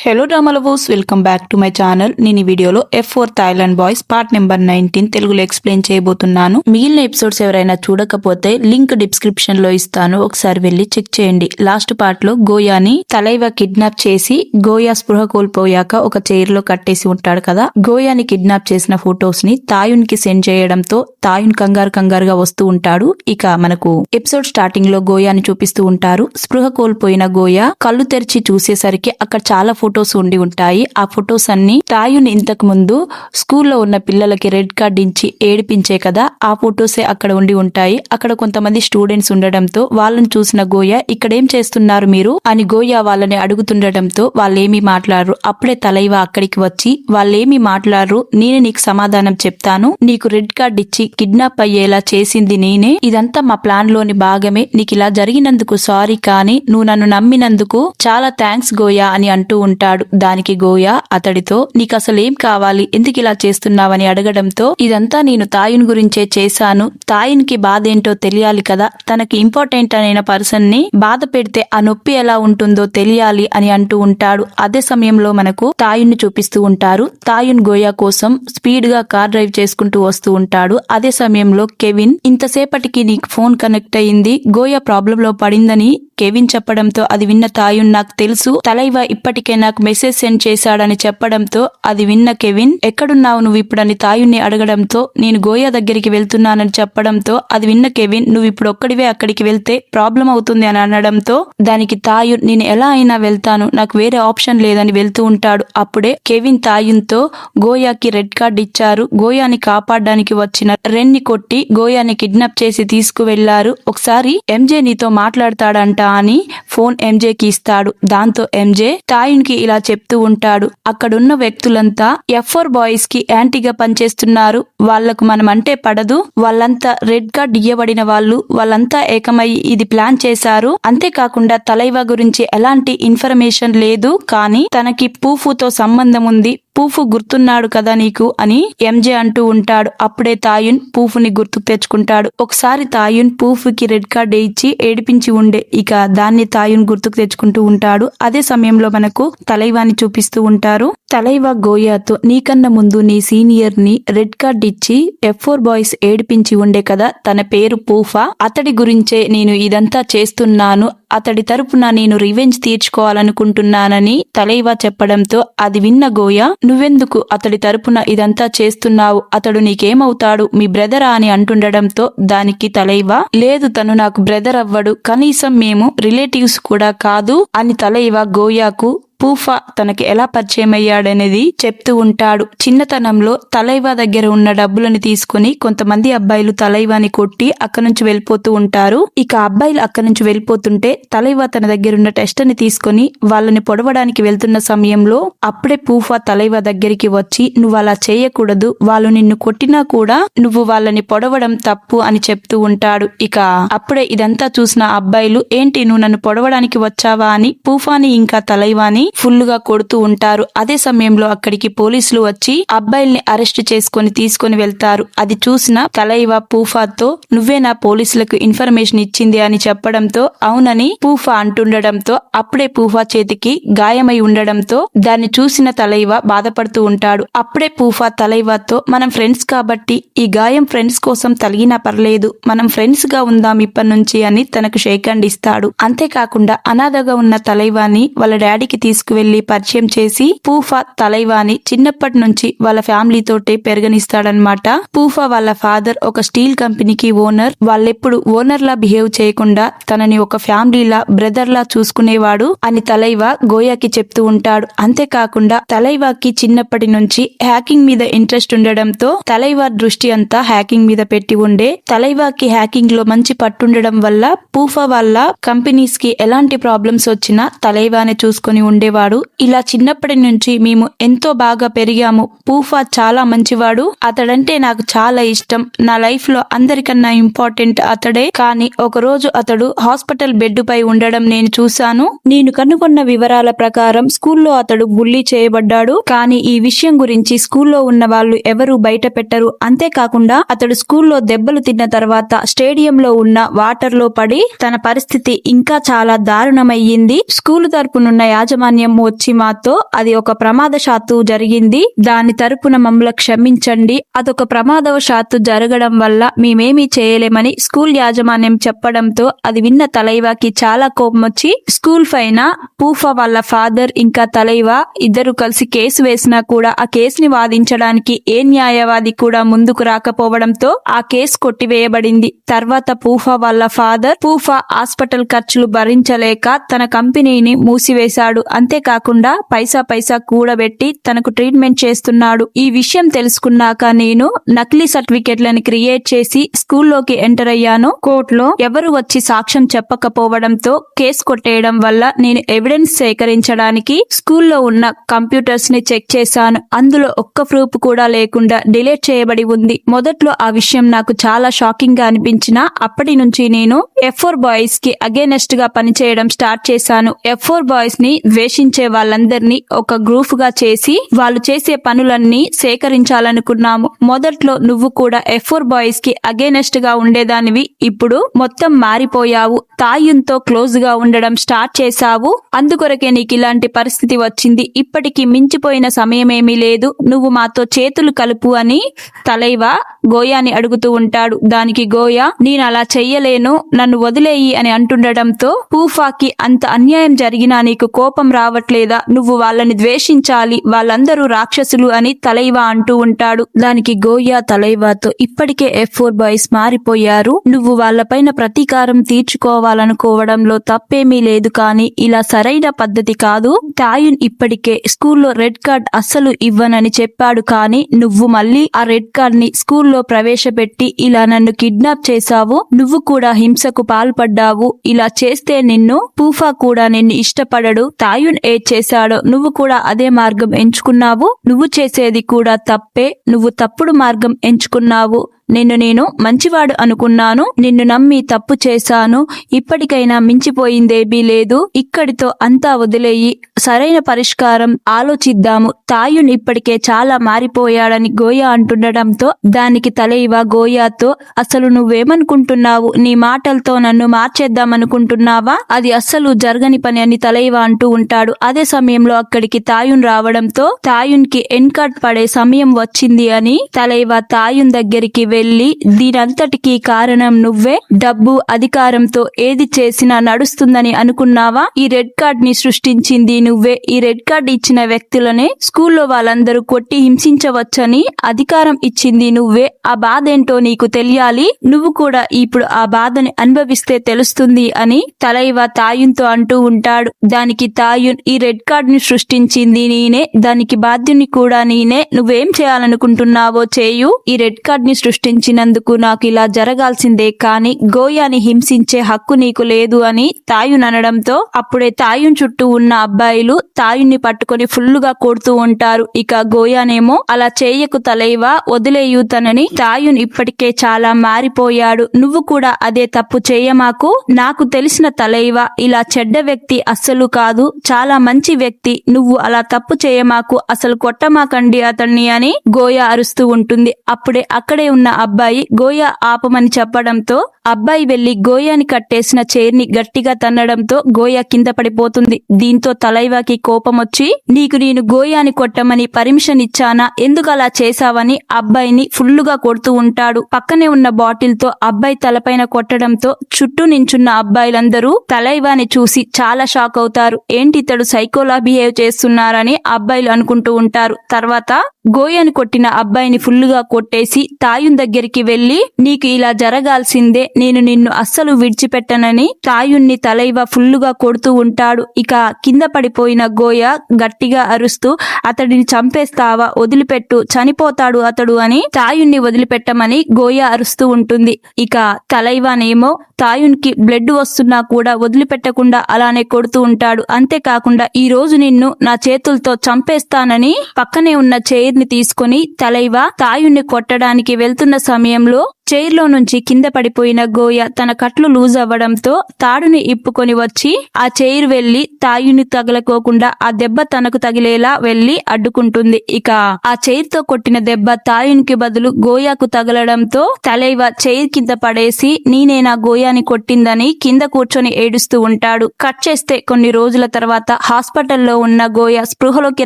Hello drama lovers, welcome back to my channel. నేను ఈ వీడియోలో F4 Thailand boys part number 19 తెలుగులో explain చేయబోతున్నాను. మిగిలిన ఎపిసోడ్స్ ఎవరైనా చూడకపోతే లింక్ డిస్క్రిప్షన్ లో ఇస్తాను, ఒకసారి వెళ్ళి చెక్ చేయండి. లాస్ట్ పార్ట్ లో గోయాని తలైవా కిడ్నాప్ చేసి గోయా స్పృహ కోల్పోయాక ఒక చైర్ లో కట్టేసి ఉంటాడు కదా. గోయాని కిడ్నాప్ చేసిన ఫొటోస్ ని తాయున్ కి సెండ్ చేయడంతో తాయున్ కంగారుగా వస్తూ ఉంటాడు. ఇక మనకు ఎపిసోడ్ స్టార్టింగ్ లో గోయాని చూపిస్తూ ఉంటారు. స్పృహ కోల్పోయిన గోయా కళ్ళు తెరిచి చూసేసరికి అక్కడ చాలా ఫొటోస్ ఉండి ఉంటాయి. ఆ ఫొటోస్ అన్ని తాయున్ ఇంతకు ముందు స్కూల్లో ఉన్న పిల్లలకి రెడ్ కార్డ్ ఇచ్చి ఏడిపించే కదా, ఆ ఫొటోసే అక్కడ ఉండి ఉంటాయి. అక్కడ కొంతమంది స్టూడెంట్స్ ఉండడంతో వాళ్ళని చూసిన గోయా ఇక్కడేం చేస్తున్నారు మీరు అని గోయా వాళ్ళని అడుగుతుండటంతో వాళ్ళేమీ మాట్లాడరు. అప్పుడే తలైవా అక్కడికి వచ్చి వాళ్ళేమీ మాట్లాడరు, నేనే నీకు సమాధానం చెప్తాను, నీకు రెడ్ కార్డ్ ఇచ్చి కిడ్నాప్ అయ్యేలా చేసింది నేనే, ఇదంతా మా ప్లాన్ లోని భాగమే, నీకు ఇలా జరిగినందుకు సారీ, కానీ నువ్వు నన్ను నమ్మినందుకు చాలా థ్యాంక్స్ గోయా అని అంటూ ఉంటాడు. దానికి గోయా అతడితో నీకు అసలేం కావాలి, ఎందుకు ఇలా చేస్తున్నావని అడగడంతో ఇదంతా నేను తాయున్ గురించే చేశాను, తాయున్ కి బాధ ఏంటో తెలియాలి కదా, తనకి ఇంపార్టెంట్ అయిన పర్సన్ ని బాధ పెడితే ఆ నొప్పి ఎలా ఉంటుందో తెలియాలి అని అంటూ ఉంటాడు. అదే సమయంలో మనకు తాయున్ ని చూపిస్తూ ఉంటారు. తాయున్ గోయా కోసం స్పీడ్ గా కార్ డ్రైవ్ చేసుకుంటూ వస్తూ ఉంటాడు. అదే సమయంలో కెవిన్ ఇంతసేపటికి నీకు ఫోన్ కనెక్ట్ అయింది, గోయా ప్రాబ్లం లో పడిందని కెవిన్ చెప్పడంతో అది విన్న తాయున్ నాకు తెలుసు, తలైవా ఇప్పటికే నాకు మెసేజ్ సెండ్ చేశాడని చెప్పడంతో అది విన్న కెవిన్ ఎక్కడున్నావు నువ్వు ఇప్పుడని తాయున్ని అడగడంతో నేను గోయా దగ్గరికి వెళ్తున్నానని చెప్పడంతో అది విన్న కెవిన్ నువ్వు ఇప్పుడు ఒక్కడివే అక్కడికి వెళ్తే ప్రాబ్లం అవుతుంది అని అనడంతో దానికి తాయున్ నేను ఎలా అయినా వెళ్తాను, నాకు వేరే ఆప్షన్ లేదని వెళ్తూ ఉంటాడు. అప్పుడే కెవిన్ తాయున్ తో గోయాకి రెడ్ కార్డ్ ఇచ్చారు, గోయాని కాపాడడానికి వచ్చిన రెన్ ని కొట్టి గోయాని కిడ్నాప్ చేసి తీసుకువెళ్లారు, ఒకసారి ఎంజే నీతో మాట్లాడతాడంట అని ఫోన్ ఎంజేకి ఇస్తాడు. దాంతో ఎంజే తాయున్ కి ఇలా చెప్తూ ఉంటాడు, అక్కడున్న వ్యక్తులంతా F4 బాయ్స్ కి యాంటీగా పనిచేస్తున్నారు, వాళ్లకు మనం అంటే పడదు, వాళ్ళంతా రెడ్ కార్డ్ ఇయ్యబడిన వాళ్ళు, వాళ్ళంతా ఏకమై ఇది ప్లాన్ చేశారు, అంతేకాకుండా తలైవా గురించి ఎలాంటి ఇన్ఫర్మేషన్ లేదు, కానీ తనకి పూఫుతో సంబంధం ఉంది, పూఫు గుర్తున్నాడు కదా నీకు అని ఎంజే అంటూ ఉంటాడు. అప్పుడే తాయున్ పూఫుని గుర్తుకు తెచ్చుకుంటాడు. ఒకసారి తాయున్ పూఫుకి రెడ్ కార్డ్ ఇచ్చి ఏడిపించి ఉండే, ఇక దాన్ని తాయున్ గుర్తుకు తెచ్చుకుంటూ ఉంటాడు. అదే సమయంలో మనకు తలైవాని చూపిస్తూ ఉంటారు. తలైవా గోయాతో నీకన్నా ముందు నీ సీనియర్ ని రెడ్ కార్డ్ ఇచ్చి F4 బాయ్స్ ఏడిపించి ఉండే కదా, తన పేరు పూఫా, అతడి గురించే నేను ఇదంతా చేస్తున్నాను, అతడి తరపున నేను రివెంజ్ తీర్చుకోవాలనుకుంటున్నానని తలైవా చెప్పడంతో అది విన్న గోయా నువ్వెందుకు అతడి తరపున ఇదంతా చేస్తున్నావు, అతడు నీకేమవుతాడు, మీ బ్రదరా అని అంటుండడంతో దానికి తలైవా లేదు, తను నాకు బ్రదర్ అవ్వడు, కనీసం మేము రిలేటివ్స్ కూడా కాదు అని తలైవా గోయాకు పూఫా తనకి ఎలా పరిచయం అయ్యాడనేది చెప్తూ ఉంటాడు. చిన్నతనంలో తలైవా దగ్గర ఉన్న డబ్బులను తీసుకుని కొంతమంది అబ్బాయిలు తలైవాని కొట్టి అక్కడి నుంచి వెళ్ళిపోతూ ఉంటారు. ఇక అబ్బాయిలు అక్కడి నుంచి వెళ్ళిపోతుంటే తలైవా తన దగ్గర ఉన్న టెస్ట్ ని తీసుకుని వాళ్ళని పొడవడానికి వెళ్తున్న సమయంలో అప్పుడే పూఫా తలైవా దగ్గరికి వచ్చి నువ్వు అలా చేయకూడదు, వాళ్ళు నిన్ను కొట్టినా కూడా నువ్వు వాళ్ళని పొడవడం తప్పు అని చెప్తూ ఉంటాడు. ఇక అప్పుడే ఇదంతా చూసిన అబ్బాయిలు ఏంటి నువ్వు నన్ను పొడవడానికి వచ్చావా అని పూఫాని ఇంకా తలైవాని ఫుల్ గా కొడుతూ ఉంటారు. అదే సమయంలో అక్కడికి పోలీసులు వచ్చి అబ్బాయిల్ని అరెస్ట్ చేసుకుని తీసుకుని వెళ్తారు. అది చూసిన తలైవా పూఫాతో నువ్వే నా పోలీసులకు ఇన్ఫర్మేషన్ ఇచ్చింది అని చెప్పడంతో అవునని పూఫా అంటుండడంతో అప్పుడే పూఫా చేతికి గాయమై ఉండడంతో దాన్ని చూసిన తలైవా బాధపడుతూ ఉంటాడు. అప్పుడే పూఫా తలైవాతో మనం ఫ్రెండ్స్ కాబట్టి ఈ గాయం ఫ్రెండ్స్ కోసం తలిగినా పర్లేదు, మనం ఫ్రెండ్స్ గా ఉందాం ఇప్పటి నుంచి అని తనకు షేక్ హ్యాండ్ ఇస్తాడు. అంతేకాకుండా అనాథగా ఉన్న తలైవాని వాళ్ళ డాడీకి తీసుకువెళ్లి పరిచయం చేసి పూఫా తలైవాని చిన్నప్పటి నుంచి వాళ్ళ ఫ్యామిలీతోటే పెరగనిస్తాడనమాట. పూఫా వాళ్ళ ఫాదర్ ఒక స్టీల్ కంపెనీకి ఓనర్, వాళ్ళెప్పుడు ఓనర్ లా బిహేవ్ చేయకుండా తనని ఒక ఫ్యామిలీలా బ్రదర్ లా చూసుకునేవాడు అని తలైవా గోయాకి చెప్తూ ఉంటాడు. అంతేకాకుండా తలైవాకి చిన్నప్పటి నుంచి హ్యాకింగ్ మీద ఇంట్రెస్ట్ ఉండడంతో తలైవా దృష్టి అంతా హ్యాకింగ్ మీద పెట్టి ఉండే, తలైవాకి హ్యాకింగ్ లో మంచి పట్టుండడం వల్ల పూఫా వాళ్ళ కంపెనీస్ కి ఎలాంటి ప్రాబ్లమ్స్ వచ్చినా తలైవానే చూసుకుని ఉండేవాడు. ఇలా చిన్నప్పటి నుంచి మేము ఎంతో బాగా పెరిగాము, పూఫా చాలా మంచివాడు, అతడంటే నాకు చాలా ఇష్టం, నా లైఫ్ లో అందరికన్నా ఇంపార్టెంట్ అతడే, కానీ ఒక రోజు అతడు హాస్పిటల్ బెడ్ పై ఉండడం నేను చూశాను, నేను కనుగొన్న వివరాల ప్రకారం స్కూల్లో అతడు బుల్లీ చేయబడ్డాడు, కానీ ఈ విషయం గురించి స్కూల్లో ఉన్న వాళ్ళు ఎవరూ బయట పెట్టరు, అంతేకాకుండా అతడు స్కూల్లో దెబ్బలు తిన్న తర్వాత స్టేడియంలో ఉన్న వాటర్ లో పడి తన పరిస్థితి ఇంకా చాలా దారుణమయ్యింది, స్కూలు తరపునున్న యాజమాన్యం యాజమాన్యం వచ్చి మాతో అది ఒక ప్రమాదశాత్తు జరిగింది, దాని తరపున మమ్మల్ని క్షమించండి, అదొక ప్రమాదవశాత్తు జరగడం వల్ల మేమేమీ చేయలేమని స్కూల్ యాజమాన్యం చెప్పడంతో అది విన్న తలైవాకి చాలా కోపం వచ్చి స్కూల్ పైన పూఫా వాళ్ళ ఫాదర్ ఇంకా తలైవా ఇద్దరు కలిసి కేసు వేసినా కూడా ఆ కేసుని వాదించడానికి ఏ న్యాయవాది కూడా ముందుకు రాకపోవడంతో ఆ కేసు కొట్టివేయబడింది. తర్వాత పూఫా వాళ్ళ ఫాదర్ పూఫా హాస్పిటల్ ఖర్చులు భరించలేక తన కంపెనీని మూసివేశాడు. అంతేకాకుండా పైసా కూడబెట్టి తనకు ట్రీట్మెంట్ చేస్తున్నాడు. ఈ విషయం తెలుసుకున్నాక నేను నకిలీ సర్టిఫికెట్లను క్రియేట్ చేసి స్కూల్లోకి ఎంటర్ అయ్యాను. కోర్టులో ఎవరు వచ్చి సాక్ష్యం చెప్పకపోవడంతో కేసు కొట్టేయడం వల్ల నేను ఎవిడెన్స్ సేకరించడానికి స్కూల్లో ఉన్న కంప్యూటర్స్ ని చెక్ చేశాను. అందులో ఒక్క ప్రూఫ్ కూడా లేకుండా డిలీట్ చేయబడి ఉంది. మొదట్లో ఆ విషయం నాకు చాలా షాకింగ్ గా అనిపించినా అప్పటి నుంచి నేను F4 బాయ్స్ కి అగేనెస్ట్ గా పనిచేయడం స్టార్ట్ చేశాను. F4 బాయ్స్ ని ద్వేషించే వాళ్ళందరినీ ఒక గ్రూప్ గా చేసి వాళ్ళు చేసే పనులన్నీ సేకరించాలనుకున్నాము. మొదట్లో నువ్వు కూడా F4 బాయ్స్ కి అగేనెస్ట్ గా ఉండేదానివి, ఇప్పుడు మొత్తం మారిపోయావు. తాయున్తో క్లోజ్ గా ఉండడం స్టార్ట్ చేశావు. అందుకొరకే నీకు ఇలాంటి పరిస్థితి వచ్చింది. ఇప్పటికి మించిపోయిన సమయమేమీ లేదు, నువ్వు మాతో చేతులు కలుపు అని తలైవా గోయాని అడుగుతూ ఉంటాడు. దానికి గోయా నేను అలా చెయ్యలేను, నన్ను వదిలేయి అని అంటుండటంతో పూఫాకి అంత అన్యాయం జరిగినా నీకు కోపం రావట్లేదా, నువ్వు వాళ్ళని ద్వేషించాలి, వాళ్ళందరూ రాక్షసులు అని తలైవా అంటూ ఉంటాడు. దానికి గోయా తలైవాతో ఇప్పటికే F4 బాయ్స్ మారిపోయారు, నువ్వు వాళ్ళపైన ప్రతీకారం తీర్చుకోవాలనుకోవడంలో తప్పేమీ లేదు, కానీ ఇలా సరైన పద్ధతి కాదు. తాయున్ ఇప్పటికే స్కూల్లో రెడ్ కార్డ్ అస్సలు ఇవ్వనని చెప్పాడు, కానీ నువ్వు మళ్ళీ ఆ రెడ్ కార్డ్ ని స్కూల్లో ప్రవేశపెట్టి ఇలా నన్ను కిడ్నాప్ చేశావు. నువ్వు కూడా హింసకు పాల్పడ్డావు. ఇలా చేస్తే నిన్ను పూఫా కూడా నిన్ను ఇష్టపడడు. తాయున్ ఏది చేశాడో నువ్వు కూడా అదే మార్గం ఎంచుకున్నావు. నువ్వు చేసేది కూడా తప్పే, నువ్వు తప్పుడు మార్గం ఎంచుకున్నావు. నేను మంచివాడు అనుకున్నాను, నిన్ను నమ్మి తప్పు చేశాను. ఇప్పటికైనా మించిపోయిందేమీ లేదు, ఇక్కడితో అంతా వదిలేయి, సరైన పరిష్కారం ఆలోచిద్దాము. తాయున్ ఇప్పటికే చాలా మారిపోయాడని గోయా అంటుండటంతో దానికి తలైవా గోయాతో అసలు నువ్వేమనుకుంటున్నావు, నీ మాటలతో నన్ను మార్చేద్దామనుకుంటున్నావా, అది అస్సలు జరగని పని అని తలైవా అంటూ ఉంటాడు. అదే సమయంలో అక్కడికి తాయున్ రావడంతో తాయున్ కి ఎన్కార్డ్ పడే సమయం వచ్చింది అని తలైవా తాయున్ దగ్గరికి వెళ్ళి దీనంతటికీ కారణం నువ్వే, డబ్బు అధికారంతో ఏది చేసినా నడుస్తుందని అనుకున్నావా, ఈ రెడ్ కార్డ్ ని సృష్టించింది నువ్వే, ఈ రెడ్ కార్డ్ ఇచ్చిన వ్యక్తులనే స్కూల్లో వాళ్ళందరూ కొట్టి హింసించవచ్చని అధికారం ఇచ్చింది నువ్వే, ఆ బాధ ఏంటో నీకు తెలియాలి, నువ్వు కూడా ఇప్పుడు ఆ బాధని అనుభవిస్తే తెలుస్తుంది అని తలైవా తాయున్తో అంటూ ఉంటాడు. దానికి తాయున్ ఈ రెడ్ కార్డ్ ని సృష్టించింది నేనే, దానికి బాధ్యుని కూడా నేనే, నువ్వేం చేయాలనుకుంటున్నావో చేయు, ఈ రెడ్ కార్డ్ ని సృష్టించినందుకు నాకు ఇలా జరగాల్సిందే, కానీ గోయాని హింసించే హక్కు నీకు లేదు అని తాయున్ అనడంతో అప్పుడే తాయున్ చుట్టూ ఉన్న అబ్బాయిలు తాయున్ని పట్టుకొని ఫుల్లుగా కొడుతూ ఉంటారు. ఇక గోయానేమో అలా చేయకు తలైవా, వదిలేయు తనని, తాయున్ ఇప్పటికే చాలా మారిపోయాడు, నువ్వు కూడా అదే తప్పు చేయమాకు, నాకు తెలిసిన తలైవా ఇలా చెడ్డ వ్యక్తి అస్సలు కాదు, చాలా మంచి వ్యక్తి, నువ్వు అలా తప్పు చేయమాకు, అసలు కొట్టమాకండి అతన్ని అని గోయా అరుస్తూ ఉంటుంది. అప్పుడే అక్కడే ఉన్న అబ్బాయి గోయా ఆపమని చెప్పడంతో అబ్బాయి వెళ్లి గోయాని కట్టేసిన చైర్ని గట్టిగా తన్నడంతో గోయా కింద పడిపోతుంది. దీంతో తలైవాకి కోపం వచ్చి నీకు నేను గోయాని కొట్టమని పర్మిషన్ ఇచ్చానా, ఎందుకు అలా చేశావని అబ్బాయిని ఫుల్లుగా కొడుతూ ఉంటాడు. పక్కనే ఉన్న బాటిల్ తో అబ్బాయి తలపైన కొట్టడంతో చుట్టూ నించున్న అబ్బాయిలందరూ తలైవాని చూసి చాలా షాక్ అవుతారు. ఏంటి ఇతడు సైకోలా బిహేవ్ చేస్తున్నారని అబ్బాయిలు అనుకుంటూ ఉంటారు. తర్వాత గోయాని కొట్టిన అబ్బాయిని ఫుల్లుగా కొట్టేసి తాయున్ దగ్గరికి వెళ్లి నీకు ఇలా జరగాల్సిందే, నేను నిన్ను అస్సలు విడిచిపెట్టనని తాయున్ని తలైవా ఫుల్లుగా కొడుతూ ఉంటాడు. ఇక కింద పడిపోయిన గోయా గట్టిగా అరుస్తూ అతడిని చంపేస్తావా, వదిలిపెట్టు, చనిపోతాడు అతడు అని తాయున్ని వదిలిపెట్టమని గోయా అరుస్తూ ఉంటుంది. ఇక తలైవానేమో తాయున్ కి బ్లడ్ వస్తున్నా కూడా వదిలిపెట్టకుండా అలానే కొడుతూ ఉంటాడు. అంతేకాకుండా ఈ రోజు నిన్ను నా చేతులతో చంపేస్తానని పక్కనే ఉన్న చైర్ ని తీసుకుని తలైవా తాయున్ని కొట్టడానికి వెళ్తున్న సమయంలో చైర్లో నుంచి కింద పడిపోయిన గోయ తన కట్లు లూజ్ అవ్వడంతో తాడుని ఇప్పుకొని వచ్చి ఆ చైర్ వెళ్లి తాయుని తగలకోకుండా ఆ దెబ్బ తనకు తగిలేలా వెళ్లి అడ్డుకుంటుంది. ఇక ఆ చైర్ తో కొట్టిన దెబ్బ తాయునికి బదులు గోయాకు తగలడంతో తలైవ చైర్ కింద పడేసి నేనేనా గోయాని కొట్టిందని కింద కూర్చొని ఏడుస్తూ ఉంటాడు. కట్ చేస్తే కొన్ని రోజుల తర్వాత హాస్పిటల్లో ఉన్న గోయ స్పృహలోకి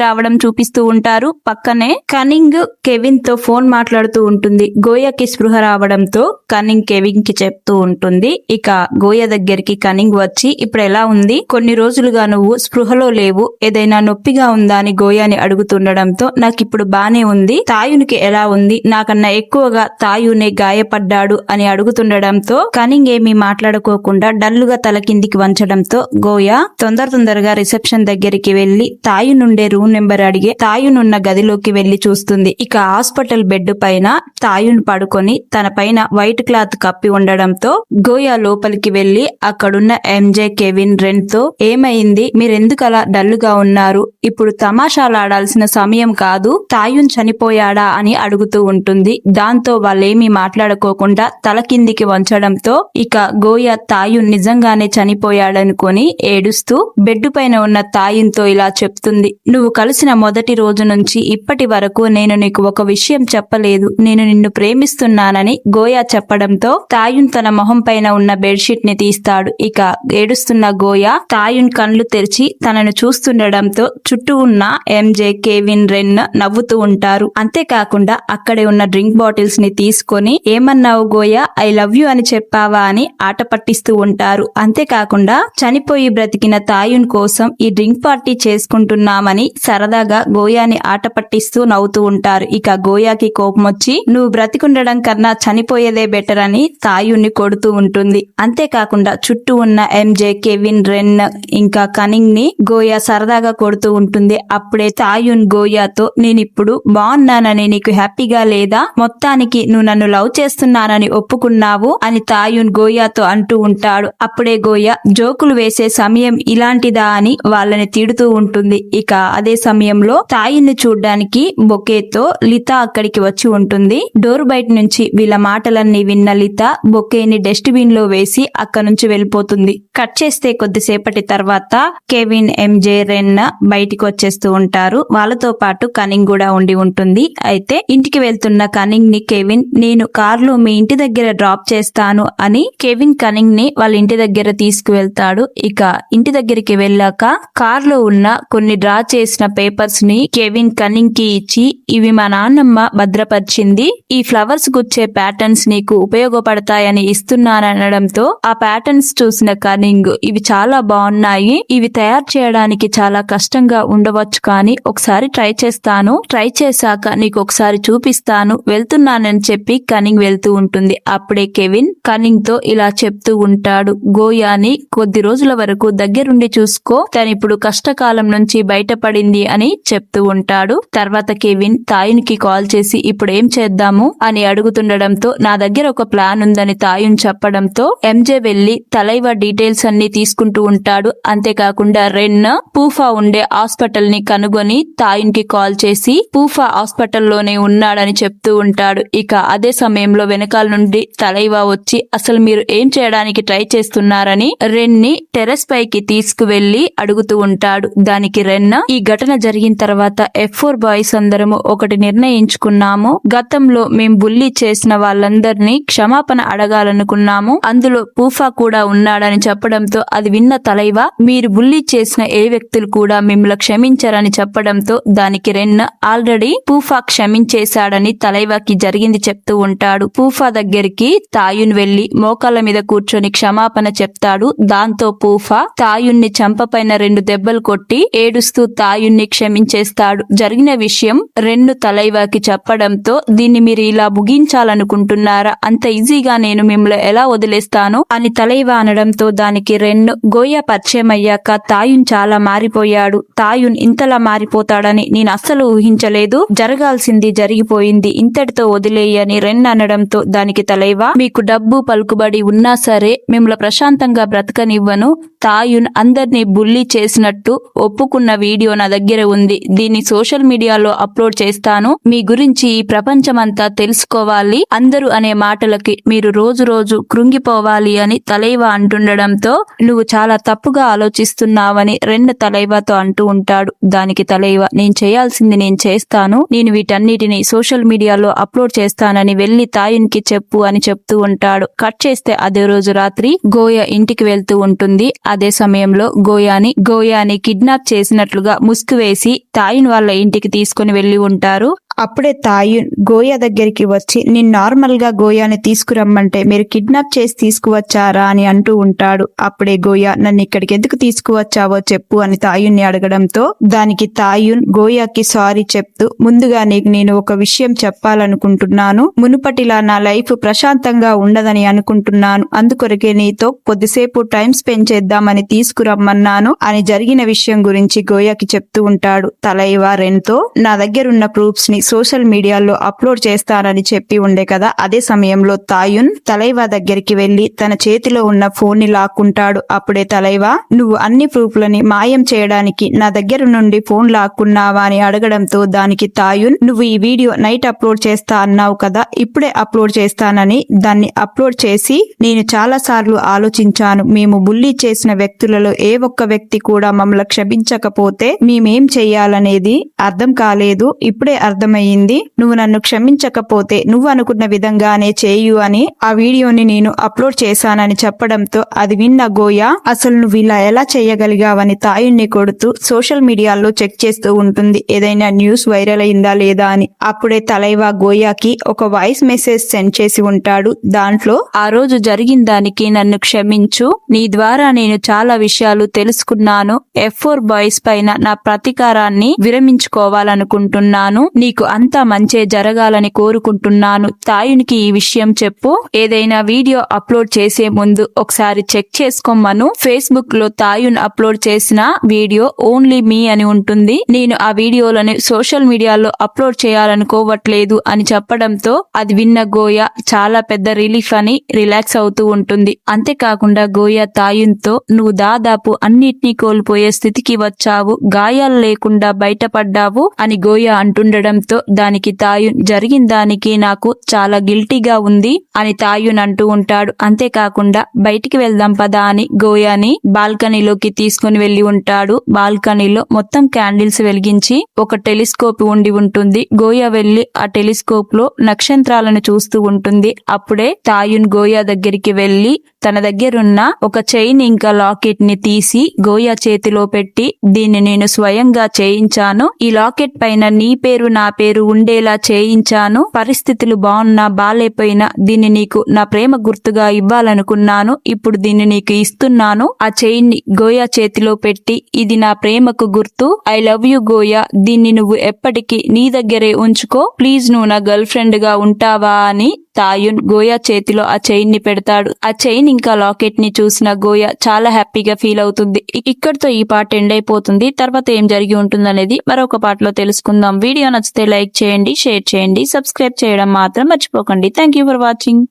రావడం చూపిస్తూ ఉంటారు. పక్కనే కనింగ్ కెవిన్ తో ఫోన్ మాట్లాడుతూ ఉంటుంది. గోయాకి స్పృహ రావడంతో కనింగ్ కెవిన్ కి చెప్తూ ఉంటుంది. ఇక గోయ దగ్గరికి కనింగ్ వచ్చి ఇప్పుడు ఎలా ఉంది, కొన్ని రోజులుగా నువ్వు స్పృహలో లేవు, ఏదైనా నొప్పిగా ఉందా అని గోయాని అడుగుతుండడంతో నాకిప్పుడు బానే ఉంది, తాయునికి ఎలా ఉంది, నాకన్నా ఎక్కువగా తాయునే గాయపడ్డాడు అని అడుగుతుండడంతో కనింగ్ ఏమీ మాట్లాడుకోకుండా డల్లుగా తల కిందికి వంచడంతో గోయ తొందరగా రిసెప్షన్ దగ్గరికి వెళ్లి తాయు నుండే రూమ్ నెంబర్ అడిగే తాయునున్న గదిలోకి వెళ్లి చూస్తుంది. ఇక హాస్పిటల్ బెడ్ పైన తాయును పడుకొని తన పైన వైట్ క్లాత్ కప్పి ఉండడంతో గోయ లోపలికి వెళ్లి అక్కడున్న ఎంజే కెవిన్ రెన్ తో ఏమైంది, మీరెందుకు అలా డల్లుగా ఉన్నారు, ఇప్పుడు తమాషాలాడాల్సిన సమయం కాదు, తాయున్ చనిపోయాడా అని అడుగుతూ ఉంటుంది. దాంతో వాళ్ళేమీ మాట్లాడుకోకుండా తల కిందికి వంచడంతో ఇక గోయ తాయున్ నిజంగానే చనిపోయాడనుకొని ఏడుస్తూ బెడ్ పైన ఉన్న తాయున్తో ఇలా చెప్తుంది. నువ్వు కలిసిన మొదటి రోజు నుంచి ఇప్పటి వరకు నేను నీకు ఒక విషయం చెప్పలేదు, నేను నిన్ను ప్రేమిస్తున్నానని గోయా చెప్పడంతో తాయున్ తన మొహం పైన ఉన్న బెడ్షీట్ ని తీస్తాడు. ఇక ఏడుస్తున్న గోయా తాయున్ కళ్ళు తెరిచి తనను చూస్తుండడంతో చుట్టూ ఉన్న ఎంజే కెవిన్ రెన్ నవ్వుతూ ఉంటారు. అంతేకాకుండా అక్కడే ఉన్న డ్రింక్ బాటిల్స్ ని తీసుకొని ఏమన్నావు గోయా, ఐ లవ్ యూ అని చెప్పావా అని ఆట పట్టిస్తూ ఉంటారు. అంతేకాకుండా చనిపోయి బ్రతికిన తాయున్ కోసం ఈ డ్రింక్ పార్టీ చేసుకుంటున్నామని సరదాగా గోయాని ఆట పట్టిస్తూ నవ్వుతూ ఉంటారు. ఇక గోయాకి కోపం వచ్చి నువ్వు బ్రతికుండడం కన్నా చనిపోయేదే బెటర్ అని తాయుని కొడుతూ ఉంటుంది. అంతేకాకుండా చుట్టూ ఉన్న ఎంజే కెవిన్ రెన్ ఇంకా కనింగ్ ని గోయా సరదాగా కొడుతూ ఉంటుంది. అప్పుడే తాయున్ గోయాతో నేనిప్పుడు బాగున్నానని నీకు హ్యాపీగా లేదా, మొత్తానికి నువ్వు నన్ను లవ్ చేస్తున్నానని ఒప్పుకున్నావు అని తాయున్ గోయాతో అంటూ ఉంటాడు. అప్పుడే గోయా జోకులు వేసే సమయం ఇలాంటిదా అని వాళ్ళని తిడుతూ ఉంటుంది. ఇక అదే సమయంలో తాయున్ని చూడ్డానికి బొకేతో లిత అక్కడికి వచ్చి ఉంటుంది. డోర్ బయట నుంచి వీళ్ళ మాటలన్నీ విన్న లిత బొకేని డస్ట్బిన్ లో వేసి అక్కడ నుంచి వెళ్ళిపోతుంది. కట్ చేస్తే కొద్దిసేపటి తర్వాత కెవిన్ ఎంజే రెన్ బయటికి వచ్చేస్తూ ఉంటారు. వాళ్ళతో పాటు కనింగ్ కూడా ఉండి ఉంటుంది. అయితే ఇంటికి వెళ్తున్న కనింగ్ ని కెవిన్ నేను కార్లో మీ ఇంటి దగ్గర డ్రాప్ చేస్తాను అని కెవిన్ కనింగ్ ని వాళ్ళ ఇంటి దగ్గర తీసుకువెళ్తాడు. ఇక ఇంటి దగ్గరికి వెళ్ళాక కార్లో ఉన్న కొన్ని డ్రా చేసిన పేపర్స్ ని కెవిన్ కనింగ్ కి ఇచ్చి ఇవి మా నాన్నమ్మ భద్రపరిచింది, ఈ ఫ్లవర్స్ గుచ్చే ప్యాటర్న్స్ నీకు ఉపయోగపడతాయని ఇస్తున్నాననడంతో ఆ ప్యాటర్న్స్ చూసిన కనింగ్ ఇవి చాలా బాగున్నాయి, ఇవి తయారు చేయడానికి చాలా కష్టంగా ఉండవచ్చు కానీ ఒకసారి ట్రై చేస్తాను, ట్రై చేశాక నీకు ఒకసారి చూపిస్తాను, వెళ్తున్నానని చెప్పి కనింగ్ వెళ్తూ ఉంటుంది. అప్పుడే కెవిన్ కనింగ్ తో ఇలా చెప్తూ ఉంటాడు, గోయాని కొద్ది రోజుల వరకు దగ్గరుండి చూసుకో, తనిప్పుడు కష్టకాలం నుంచి బయటపడింది అని చెప్తూ ఉంటాడు. తర్వాత కెవిన్ తాయునికి కాల్ చేసి ఇప్పుడు ఏం చేద్దాము అని అడుగుతుండడంతో నా దగ్గర ఒక ప్లాన్ ఉందని తాయున్ చెప్పడంతో ఎంజే వెళ్లి తలైవ డీటెయిల్స్ అన్ని తీసుకుంటూ ఉంటాడు. అంతేకాకుండా రెన్ పూఫా ఉండే హాస్పిటల్ ని కనుగొని తాయున్ కి కాల్ చేసి పూఫా హాస్పిటల్లోనే ఉన్నాడని చెప్తూ ఉంటాడు. ఇక అదే సమయంలో వెనకాల నుండి తలైవ వచ్చి అసలు మీరు ఏం చేయడానికి ట్రై చేస్తున్నారని రెన్ ని టెర్రస్ పైకి తీసుకువెళ్లి అడుగుతూ ఉంటాడు. దానికి రెన్ ఈ ఘటన జరిగిన తర్వాత F4 బాయ్స్ అందరము ఒకటి నిర్ణయించుకున్నాము, గతంలో మేం బుల్లీ చేసిన వాళ్ళందరినీ క్షమాపణ అడగాలనుకున్నాము, అందులో పూఫా కూడా ఉన్నాడని చెప్పడంతో అది విన్న తలైవ మీరు బుల్లీ చేసిన ఏ వ్యక్తులు కూడా మిమ్మల్ని క్షమించారని చెప్పడంతో దానికి రెన్ ఆల్రెడీ పూఫా క్షమించేశాడని తలైవాకి జరిగింది చెప్తూ ఉంటాడు. పూఫా దగ్గరికి తాయున్ వెళ్లి మోకాళ్ళ మీద కూర్చొని క్షమాపణ చెప్తాడు. దాంతో పూఫా తాయున్ని చంపపైన 2 దెబ్బలు కొట్టి ఏడుస్తూ తాయున్ని క్షమించేస్తాడు. జరిగిన విషయం రెన్ను తలైవాకి చెప్పడంతో దీన్ని మీరు ఇలా ముగించాలనుకుంటున్నారా, అంత ఈజీగా నేను మిమ్మల్ని ఎలా వదిలేస్తాను అని తలైవ అనడంతో దానికి రెన్ గోయా పరిచయం అయ్యాక తాయున్ చాలా మారిపోయాడు, తాయున్ ఇంతలా మారిపోతాడని నేను అస్సలు ఊహించలేదు, జరగాల్సింది జరిగిపోయింది, ఇంతటితో వదిలేయని రెన్ అనడంతో దానికి తలైవ మీకు డబ్బు పలుకుబడి ఉన్నా సరే మిమ్మల్ని ప్రశాంతంగా బ్రతకనివ్వను, తాయున్ అందరినీ బుల్లీ చేసినట్టు ఒప్పుకున్న వీడియో నా దగ్గర ఉంది. దీన్ని సోషల్ మీడియాలో అప్లోడ్ చేస్తాను. మీ గురించి ఈ ప్రపంచమంతా తెలుసుకోవాలి. అందరూ అనే మాటలకి మీరు రోజు రోజు కృంగిపోవాలి అని తలైవా అంటుండడంతో నువ్వు చాలా తప్పుగా ఆలోచిస్తున్నావని రెన్న తలైవాతో అంటూ ఉంటాడు. దానికి తలైవా, నేను చేయాల్సింది నేను చేస్తాను, నేను వీటన్నిటిని సోషల్ మీడియాలో అప్లోడ్ చేస్తానని వెళ్లి తాయున్ కి చెప్పు అని చెప్తూ ఉంటాడు. కట్ చేస్తే అదే రోజు రాత్రి గోయా ఇంటికి వెళ్తూ ఉంటుంది. అదే సమయంలో గోయాని కిడ్నాప్ చేసినట్లుగా ముసుగు వేసి తాయున్ వాళ్ళ ఇంటికి తీసుకుని వెళ్లి ఉంటారు. అప్పుడే తాయున్ గోయా దగ్గరికి వచ్చి, నేను నార్మల్ గా గోయాని తీసుకురమ్మంటే మీరు కిడ్నాప్ చేసి తీసుకువచ్చారా అని అంటూ ఉంటాడు. అప్పుడే గోయా, నన్ను ఇక్కడికి ఎందుకు తీసుకువచ్చావో చెప్పు అని తాయున్ని అడగడంతో దానికి తాయున్ గోయాకి సారీ చెప్తూ, ముందుగా నీకు నేను ఒక విషయం చెప్పాలనుకుంటున్నాను. మునుపటిలా నా లైఫ్ ప్రశాంతంగా ఉండదని అనుకుంటున్నాను. అందుకొరకే నీతో కొద్దిసేపు టైం స్పెండ్ చేద్దామని తీసుకురమ్మన్నాను అని జరిగిన విషయం గురించి గోయాకి చెప్తూ ఉంటాడు. తలైవా రెన్తో నా దగ్గరున్న ప్రూఫ్స్ ని సోషల్ మీడియాలో అప్లోడ్ చేస్తానని చెప్పి ఉండే కదా. అదే సమయంలో తాయున్ తలైవా దగ్గరికి వెళ్లి తన చేతిలో ఉన్న ఫోన్ ని లాక్కుంటాడు. అప్పుడే తలైవా, నువ్వు అన్ని ప్రూఫ్లని మాయం చేయడానికి నా దగ్గర నుండి ఫోన్ లాక్కున్నావా అని అడగడంతో దానికి తాయున్, నువ్వు ఈ వీడియో నైట్ అప్లోడ్ చేస్తా అన్నావు కదా, ఇప్పుడే అప్లోడ్ చేస్తానని దాన్ని అప్లోడ్ చేసి, నేను చాలా సార్లు ఆలోచించాను, మేము బుల్లీ చేసిన వ్యక్తులలో ఏ ఒక్క వ్యక్తి కూడా మమ్మల్ని క్షమించకపోతే మేమేం చెయ్యాలనేది అర్థం కాలేదు. ఇప్పుడే అర్థమయ్యింది. నువ్వు నన్ను క్షమించకపోతే నువ్వు అనుకున్న విధంగానే చేయు అని ఆ వీడియోని నేను అప్లోడ్ చేశానని చెప్పడంతో అది విన్న గోయా, అసలు నువ్వు ఇలా ఎలా చేయగలిగావని తాయుణ్ణి కొడుతూ సోషల్ మీడియాలో చెక్ చేస్తూ ఉంటుంది, ఏదైనా న్యూస్ వైరల్ అయిందా లేదా అని. అప్పుడే తలైవా గోయాకి ఒక వాయిస్ మెసేజ్ సెండ్ చేసి ఉంటాడు. దాంట్లో, ఆ రోజు జరిగిన దానికి నన్ను క్షమించు, నీ ద్వారా నేను చాలా విషయాలు తెలుసుకున్నాను. F4 బాయ్స్ పైన నా ప్రతీకారాన్ని విరమించుకోవాలనుకుంటున్నాను. నీకు అంతా మంచే జరగాలని కోరుకుంటున్నాను. తాయునికి ఈ విషయం చెప్పు. ఏదైనా వీడియో అప్లోడ్ చేసే ముందు ఒకసారి చెక్ చేసుకోమను. ఫేస్బుక్ లో తాయున్ అప్లోడ్ చేసిన వీడియో ఓన్లీ మీ అని ఉంటుంది. నేను ఆ వీడియోలను సోషల్ మీడియాలో అప్లోడ్ చేయాలనుకోవట్లేదు అని చెప్పడంతో అది విన్న గోయా చాలా పెద్ద రిలీఫ్ అని రిలాక్స్ అవుతూ ఉంటుంది. అంతేకాకుండా గోయా తాయున్ తో, నువ్వు దాదాపు అన్నిటినీ కోల్పోయే స్థితికి వచ్చావు, గాయాలు లేకుండా బయటపడ్డావు అని గోయా అంటుండడంతో దానికి తాయున్, జరిగిన దానికి నాకు చాలా గిల్టీగా ఉంది అని తాయున్ అంటూ ఉంటాడు. అంతేకాకుండా బయటికి వెళ్దాం పదా అని గోయాని బాల్కనీలోకి తీసుకుని వెళ్లి ఉంటాడు. బాల్కనీలో మొత్తం క్యాండిల్స్ వెలిగించి ఒక టెలిస్కోప్ ఉండి ఉంటుంది. గోయా వెళ్లి ఆ టెలిస్కోప్ లో నక్షత్రాలను చూస్తూ ఉంటుంది. అప్పుడే తాయున్ గోయా దగ్గరికి వెళ్లి తన దగ్గరున్న ఒక చైన్ ఇంకా లాకెట్ ని తీసి గోయా చేతిలో పెట్టి, దీన్ని నేను స్వయంగా చేయించాను, ఈ లాకెట్ పైన నీ పేరు నా పేరు ఉండేలా చేయించాను, పరిస్థితులు బాగున్నా బాలేపోయినా దీన్ని నీకు నా ప్రేమ గుర్తుగా ఇవ్వాలనుకున్నాను, ఇప్పుడు దీన్ని నీకు ఇస్తున్నాను. ఆ చైన్ ని గోయా చేతిలో పెట్టి, ఇది నా ప్రేమకు గుర్తు, ఐ లవ్ యు గోయా, దీన్ని నువ్వు ఎప్పటికీ నీ దగ్గరే ఉంచుకో, ప్లీజ్ నువ్వు నా గర్ల్ ఫ్రెండ్ గా ఉంటావా అని తాయున్ గోయా చేతిలో ఆ చైన్ ని పెడతాడు. ఆ చైన్ ఇంకా లాకెట్ ని చూసిన గోయా చాలా హ్యాపీగా ఫీల్ అవుతుంది. ఇక్కడితో ఈ పార్ట్ ఎండ్ అయిపోతుంది. తర్వాత ఏం జరిగి ఉంటుందనేది మరొక పార్ట్ లో తెలుసుకుందాం. వీడియో నచ్చితే లైక్ చేయండి, షేర్ చేయండి, సబ్స్క్రైబ్ చేయడం మాత్రం మర్చిపోకండి. Thank you for watching.